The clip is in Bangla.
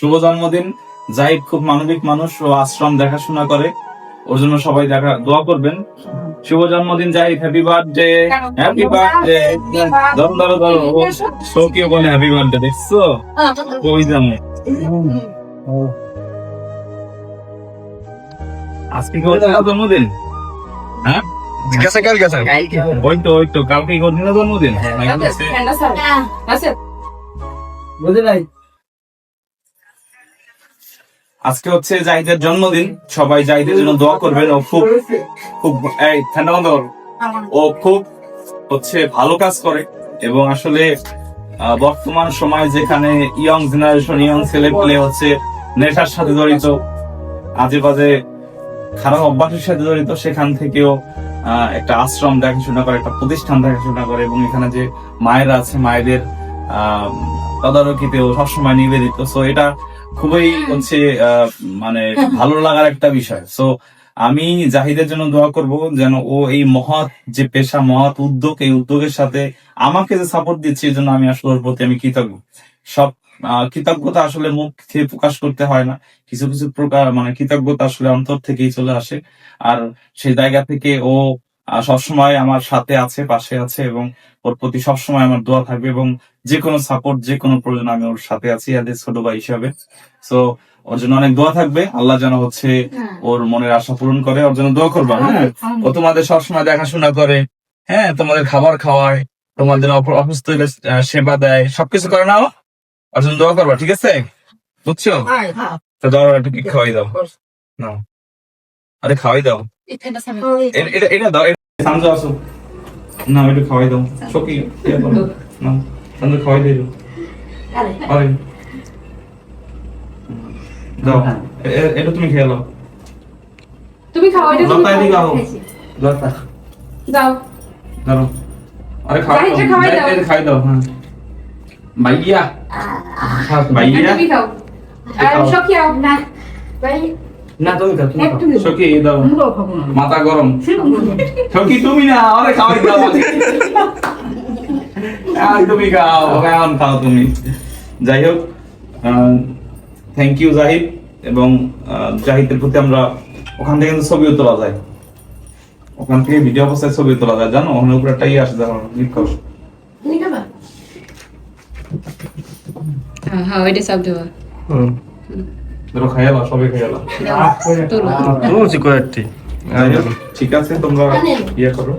শুভ জন্মদিন। জাহিদ খুব মানবিক মানুষ, ও আশ্রম দেখাশোনা করে, ওর জন্য সবাই দোয়া করবেন। শুভ জন্মদিন Zahid, happy birthday, happy birthday. ধরো ধরো ধরো, শোকিও বলে হ্যাপি বার্থডে, দেখছো কই জানো। আজকে কি ওর জন্মদিন? হ্যাঁ ওই তো কালকে করছিল জন্মদিন। আজকে হচ্ছে জাহিদের জন্মদিন, সবাই জাহিদের জন্য দোয়া করবেন। ও খুব খুব ঠান্ডা বন্ধ করো। ও খুব হচ্ছে ভালো কাজ করে, এবং আসলে বর্তমান সময় যেখানে ইয়ং জেনারেশন, ইয়ং ছেলে পেলে হচ্ছে নেশার সাথে জড়িত, আজে বাজে খারাপ অভ্যাসের সাথে জড়িত, সেখান থেকেও একটা আশ্রম দেখাশোনা করে, একটা প্রতিষ্ঠান দেখাশোনা করে, এবং এখানে যে মায়েরা আছে মায়েদের তদারকিতেও সবসময় নিবেদিত। সো এটা খুবই হচ্ছে মানে ভালো লাগার একটা বিষয়। সো আমি জাহিদের জন্য দোয়া করব যেন ও এই মহৎ যে পেশা, মহৎ উদ্যোগ, এই উদ্যোগের সাথে আমাকে যে সাপোর্ট দিচ্ছে এই জন্য আমি আসলে ওর প্রতি আমি কৃতজ্ঞ। সব কৃতজ্ঞতা আসলে মুখ থেকে প্রকাশ করতে হয় না, কিছু কিছু প্রকার মানে কৃতজ্ঞতা আসলে অন্তর থেকেই চলে আসে। আর সেই জায়গা থেকে ও সবসময় আমার সাথে আছে, পাশে আছে, এবং ওর প্রতি সবসময় আমার দোয়া থাকবে, এবং যে কোনো সাপোর্ট, যে কোনো প্রয়োজন আমি ওর সাথে আছি এদের ছোট ভাই হিসাবে। সো ওর জন্য অনেক দোয়া থাকবে, আল্লাহ যেন হচ্ছে ওর মনের আশা পূরণ করে। ওর জন্য দোয়া করবা। হ্যাঁ, ও তোমাদের সবসময় দেখাশোনা করে, হ্যাঁ, তোমাদের খাবার খাওয়ায়, তোমাদের অসুস্থ হলে সেবা দেয়, সবকিছু করে নাও। ওর জন্য দোয়া করবা, ঠিক আছে? বুঝছো? তো দাও একটু কি খাওয়াই দাও। নাও, আরে খাওয়াই দাও, এটা দাও, সামনে আসো না, একটু খাওয়াই দাও। সকি না, সামনে খাওয়াই দিও। আরে দাও, এটা তুমি খেয়ে নাও। তুমি খাও, এটা তুমি লতায় দিকে আও। লতা দাও দাও। আরে খাওয়াই দাও, এটা খাওয়াই দাও। হ্যাঁ ভাইয়া, ভাইয়া তুমি খাও। আর সখী আও না ভাই, না তুমি খাও, তুমি খাও। সকি দাও, মাথা গরম। সকি তুমি না, আরে খাওয়াই দাও। আর তুমি খাও, এখন খাও তুমি। যাই হোক, থ্যাংক ইউ জাহিদ। এবং জাহিদের প্রতি আমরা ওখান থেকে কিন্তু ছবিও তোলা যায়, ওখান থেকে ভিডিও অবস্থায় ছবি তোলা যায়, জানো? ওখানে উপরে একটা আসে, দেখো লিখো। হ্যাঁ ওইটা সব দেওয়া। ধরো খাইয়ালা, সবাই খাইয়ালা। তোলো ঠিক আছে, তোমরা ইয়ে করো।